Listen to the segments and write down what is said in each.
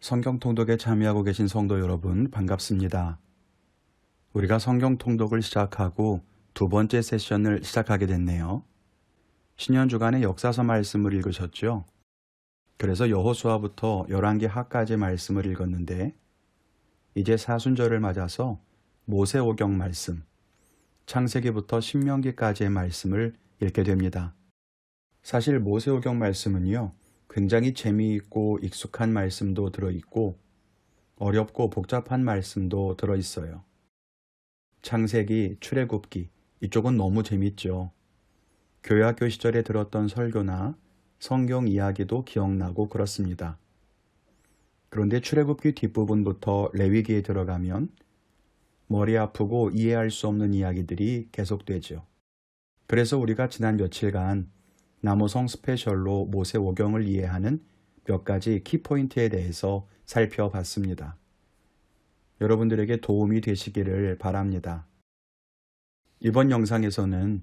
성경 통독에 참여하고 계신 성도 여러분, 반갑습니다. 우리가 성경 통독을 시작하고 두 번째 세션을 시작하게 됐네요. 신년 주간에 역사서 말씀을 읽으셨죠? 그래서 여호수아부터 열왕기하까지 말씀을 읽었는데 이제 사순절을 맞아서 모세오경 말씀, 창세기부터 신명기까지의 말씀을 읽게 됩니다. 사실 모세오경 말씀은요, 굉장히 재미있고 익숙한 말씀도 들어있고 어렵고 복잡한 말씀도 들어있어요. 창세기, 출애굽기 이쪽은 너무 재밌죠. 교회학교 시절에 들었던 설교나 성경 이야기도 기억나고 그렇습니다. 그런데 출애굽기 뒷부분부터 레위기에 들어가면 머리 아프고 이해할 수 없는 이야기들이 계속되죠. 그래서 우리가 지난 며칠간 나무성 스페셜로 모세오경을 이해하는 몇 가지 키포인트에 대해서 살펴봤습니다. 여러분들에게 도움이 되시기를 바랍니다. 이번 영상에서는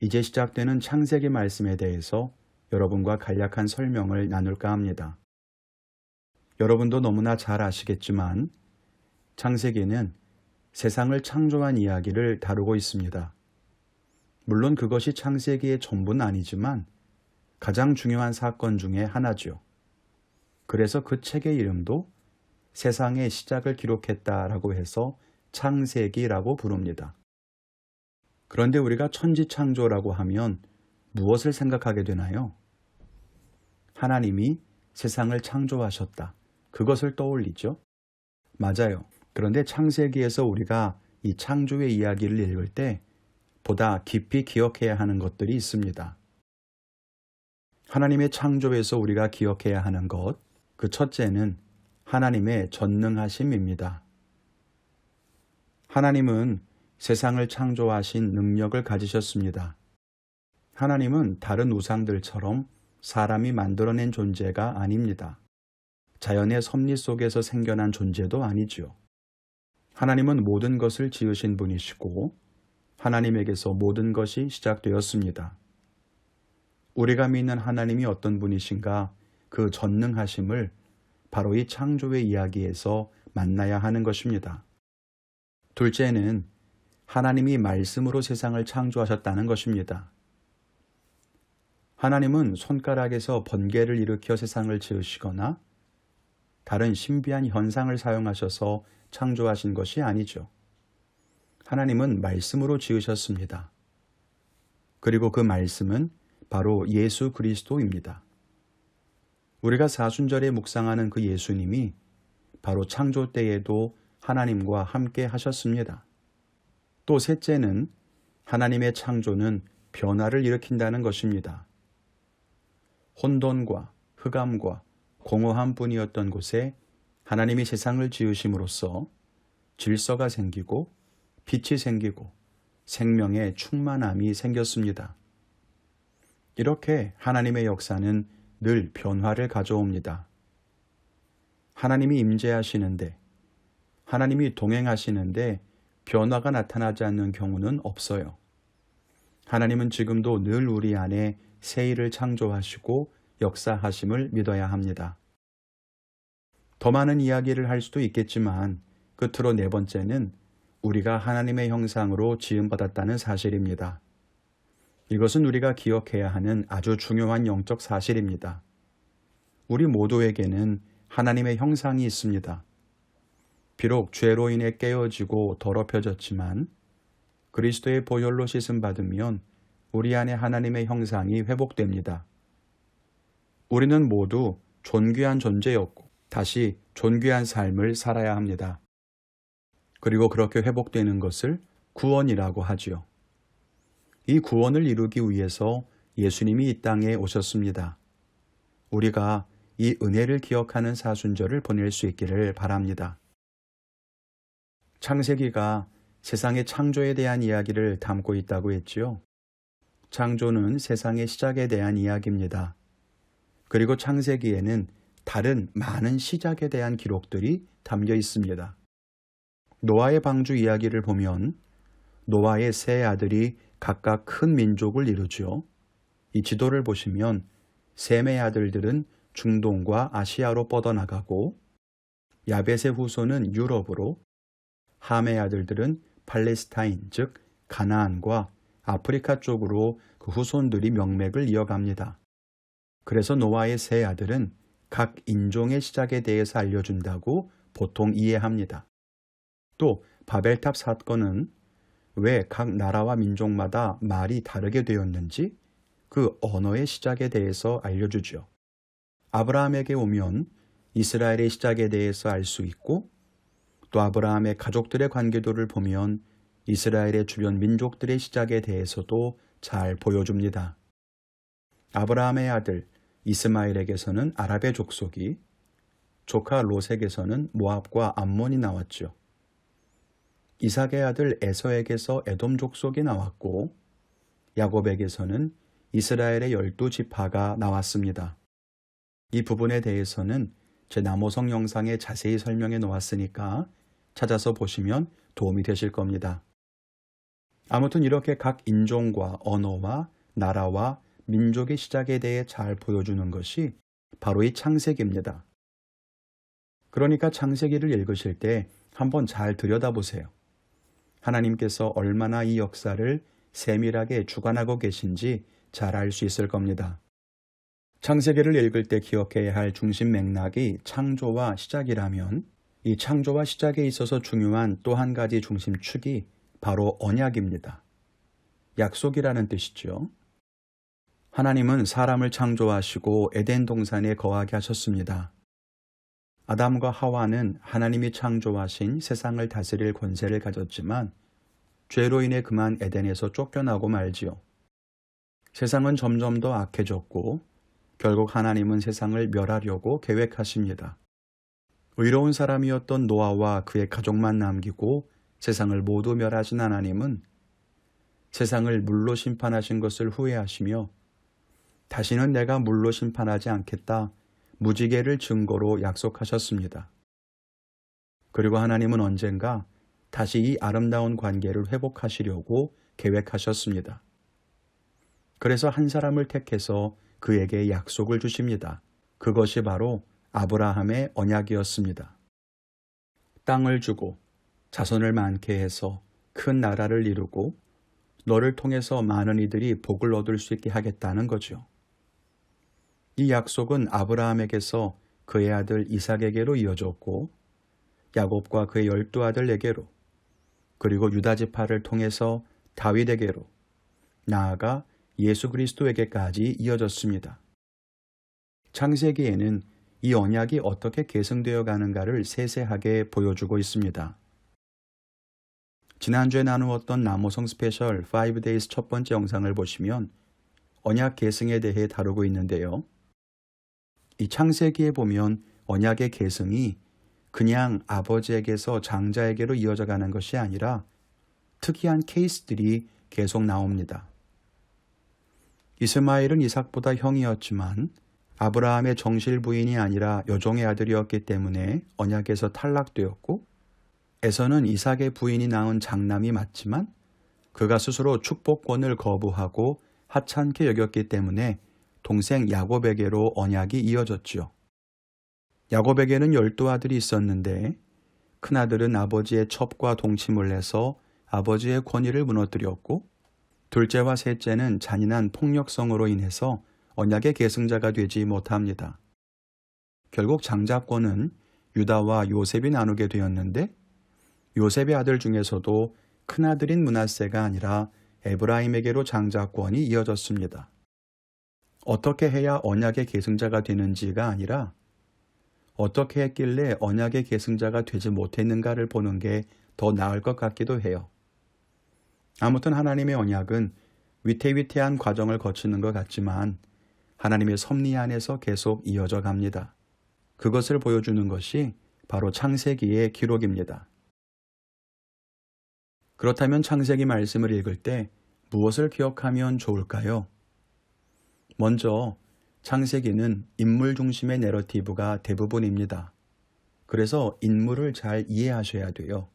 이제 시작되는 창세기 말씀에 대해서 여러분과 간략한 설명을 나눌까 합니다. 여러분도 너무나 잘 아시겠지만 창세기는 세상을 창조한 이야기를 다루고 있습니다. 물론 그것이 창세기의 전부는 아니지만 가장 중요한 사건 중에 하나죠. 그래서 그 책의 이름도 세상의 시작을 기록했다라고 해서 창세기라고 부릅니다. 그런데 우리가 천지창조라고 하면 무엇을 생각하게 되나요? 하나님이 세상을 창조하셨다. 그것을 떠올리죠? 맞아요. 그런데 창세기에서 우리가 이 창조의 이야기를 읽을 때 보다 깊이 기억해야 하는 것들이 있습니다. 하나님의 창조에서 우리가 기억해야 하는 것, 그 첫째는 하나님의 전능하심입니다. 하나님은 세상을 창조하신 능력을 가지셨습니다. 하나님은 다른 우상들처럼 사람이 만들어낸 존재가 아닙니다. 자연의 섭리 속에서 생겨난 존재도 아니죠. 하나님은 모든 것을 지으신 분이시고 하나님에게서 모든 것이 시작되었습니다. 우리가 믿는 하나님이 어떤 분이신가 그 전능하심을 바로 이 창조의 이야기에서 만나야 하는 것입니다. 둘째는 하나님이 말씀으로 세상을 창조하셨다는 것입니다. 하나님은 손가락에서 번개를 일으켜 세상을 지으시거나 다른 신비한 현상을 사용하셔서 창조하신 것이 아니죠. 하나님은 말씀으로 지으셨습니다. 그리고 그 말씀은 바로 예수 그리스도입니다. 우리가 사순절에 묵상하는 그 예수님이 바로 창조 때에도 하나님과 함께 하셨습니다. 또 셋째는 하나님의 창조는 변화를 일으킨다는 것입니다. 혼돈과 흑암과 공허한 뿐이었던 곳에 하나님이 세상을 지으심으로써 질서가 생기고 빛이 생기고 생명의 충만함이 생겼습니다. 이렇게 하나님의 역사는 늘 변화를 가져옵니다. 하나님이 임재하시는데, 하나님이 동행하시는데 변화가 나타나지 않는 경우는 없어요. 하나님은 지금도 늘 우리 안에 새 일을 창조하시고 역사하심을 믿어야 합니다. 더 많은 이야기를 할 수도 있겠지만 끝으로 네 번째는 우리가 하나님의 형상으로 지음받았다는 사실입니다. 이것은 우리가 기억해야 하는 아주 중요한 영적 사실입니다. 우리 모두에게는 하나님의 형상이 있습니다. 비록 죄로 인해 깨어지고 더럽혀졌지만 그리스도의 보혈로 씻음 받으면 우리 안에 하나님의 형상이 회복됩니다. 우리는 모두 존귀한 존재였고 다시 존귀한 삶을 살아야 합니다. 그리고 그렇게 회복되는 것을 구원이라고 하지요. 이 구원을 이루기 위해서 예수님이 이 땅에 오셨습니다. 우리가 이 은혜를 기억하는 사순절을 보낼 수 있기를 바랍니다. 창세기가 세상의 창조에 대한 이야기를 담고 있다고 했지요. 창조는 세상의 시작에 대한 이야기입니다. 그리고 창세기에는 다른 많은 시작에 대한 기록들이 담겨 있습니다. 노아의 방주 이야기를 보면 노아의 세 아들이 각각 큰 민족을 이루죠. 이 지도를 보시면 셈의 아들들은 중동과 아시아로 뻗어나가고 야벳의 후손은 유럽으로, 함의 아들들은 팔레스타인, 즉 가나안과 아프리카 쪽으로 그 후손들이 명맥을 이어갑니다. 그래서 노아의 세 아들은 각 인종의 시작에 대해서 알려준다고 보통 이해합니다. 또 바벨탑 사건은 왜 각 나라와 민족마다 말이 다르게 되었는지 그 언어의 시작에 대해서 알려주죠. 아브라함에게 오면 이스라엘의 시작에 대해서 알 수 있고, 또 아브라함의 가족들의 관계도를 보면 이스라엘의 주변 민족들의 시작에 대해서도 잘 보여줍니다. 아브라함의 아들 이스마엘에게서는 아랍의 족속이, 조카 롯에게서는 모압과 암몬이 나왔죠. 이삭의 아들 에서에게서 에돔 족속이 나왔고, 야곱에게서는 이스라엘의 12지파가 나왔습니다. 이 부분에 대해서는 제 남호성 영상에 자세히 설명해 놓았으니까 찾아서 보시면 도움이 되실 겁니다. 아무튼 이렇게 각 인종과 언어와 나라와 민족의 시작에 대해 잘 보여주는 것이 바로 이 창세기입니다. 그러니까 창세기를 읽으실 때 한번 잘 들여다보세요. 하나님께서 얼마나 이 역사를 세밀하게 주관하고 계신지 잘 알 수 있을 겁니다. 창세기를 읽을 때 기억해야 할 중심 맥락이 창조와 시작이라면, 이 창조와 시작에 있어서 중요한 또 한 가지 중심축이 바로 언약입니다. 약속이라는 뜻이죠. 하나님은 사람을 창조하시고 에덴 동산에 거하게 하셨습니다. 아담과 하와는 하나님이 창조하신 세상을 다스릴 권세를 가졌지만 죄로 인해 그만 에덴에서 쫓겨나고 말지요. 세상은 점점 더 악해졌고 결국 하나님은 세상을 멸하려고 계획하십니다. 의로운 사람이었던 노아와 그의 가족만 남기고 세상을 모두 멸하신 하나님은 세상을 물로 심판하신 것을 후회하시며 다시는 내가 물로 심판하지 않겠다, 무지개를 증거로 약속하셨습니다. 그리고 하나님은 언젠가 다시 이 아름다운 관계를 회복하시려고 계획하셨습니다. 그래서 한 사람을 택해서 그에게 약속을 주십니다. 그것이 바로 아브라함의 언약이었습니다. 땅을 주고 자손을 많게 해서 큰 나라를 이루고 너를 통해서 많은 이들이 복을 얻을 수 있게 하겠다는 거죠. 이 약속은 아브라함에게서 그의 아들 이삭에게로 이어졌고 야곱과 그의 12아들에게로, 그리고 유다지파를 통해서 다윗에게로, 나아가 예수 그리스도에게까지 이어졌습니다. 창세기에는 이 언약이 어떻게 계승되어 가는가를 세세하게 보여주고 있습니다. 지난주에 나누었던 남호성 스페셜 5days 첫 번째 영상을 보시면 언약 계승에 대해 다루고 있는데요. 이 창세기에 보면 언약의 계승이 그냥 아버지에게서 장자에게로 이어져 가는 것이 아니라 특이한 케이스들이 계속 나옵니다. 이스마엘은 이삭보다 형이었지만 아브라함의 정실 부인이 아니라 여종의 아들이었기 때문에 언약에서 탈락되었고, 에서는 이삭의 부인이 낳은 장남이 맞지만 그가 스스로 축복권을 거부하고 하찮게 여겼기 때문에 동생 야곱에게로 언약이 이어졌지요. 야곱에게는 12아들이 있었는데 큰아들은 아버지의 첩과 동침을 해서 아버지의 권위를 무너뜨렸고, 둘째와 셋째는 잔인한 폭력성으로 인해서 언약의 계승자가 되지 못합니다. 결국 장자권은 유다와 요셉이 나누게 되었는데 요셉의 아들 중에서도 큰아들인 므낫세가 아니라 에브라임에게로 장자권이 이어졌습니다. 어떻게 해야 언약의 계승자가 되는지가 아니라 어떻게 했길래 언약의 계승자가 되지 못했는가를 보는 게 더 나을 것 같기도 해요. 아무튼 하나님의 언약은 위태위태한 과정을 거치는 것 같지만 하나님의 섭리 안에서 계속 이어져 갑니다. 그것을 보여주는 것이 바로 창세기의 기록입니다. 그렇다면 창세기 말씀을 읽을 때 무엇을 기억하면 좋을까요? 먼저 창세기는 인물 중심의 내러티브가 대부분입니다. 그래서 인물을 잘 이해하셔야 돼요.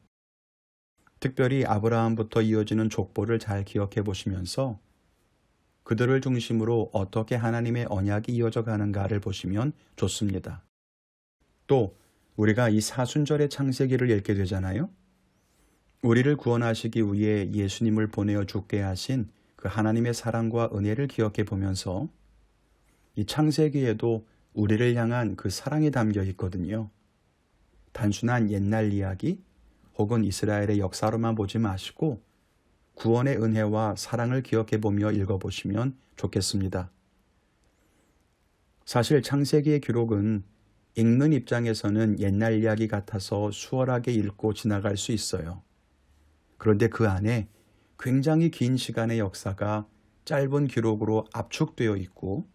특별히 아브라함부터 이어지는 족보를 잘 기억해 보시면서 그들을 중심으로 어떻게 하나님의 언약이 이어져 가는가를 보시면 좋습니다. 또 우리가 이 사순절의 창세기를 읽게 되잖아요. 우리를 구원하시기 위해 예수님을 보내어 죽게 하신 그 하나님의 사랑과 은혜를 기억해 보면서 이 창세기에도 우리를 향한 그 사랑이 담겨 있거든요. 단순한 옛날 이야기 혹은 이스라엘의 역사로만 보지 마시고 구원의 은혜와 사랑을 기억해 보며 읽어보시면 좋겠습니다. 사실 창세기의 기록은 읽는 입장에서는 옛날 이야기 같아서 수월하게 읽고 지나갈 수 있어요. 그런데 그 안에 굉장히 긴 시간의 역사가 짧은 기록으로 압축되어 있고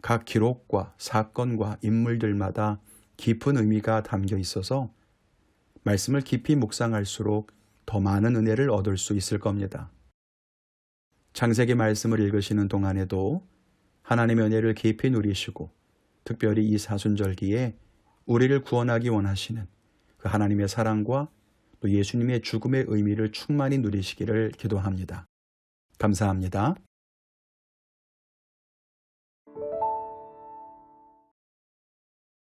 각 기록과 사건과 인물들마다 깊은 의미가 담겨 있어서 말씀을 깊이 묵상할수록 더 많은 은혜를 얻을 수 있을 겁니다. 창세기 말씀을 읽으시는 동안에도 하나님의 은혜를 깊이 누리시고 특별히 이 사순절기에 우리를 구원하기 원하시는 그 하나님의 사랑과 또 예수님의 죽음의 의미를 충만히 누리시기를 기도합니다. 감사합니다.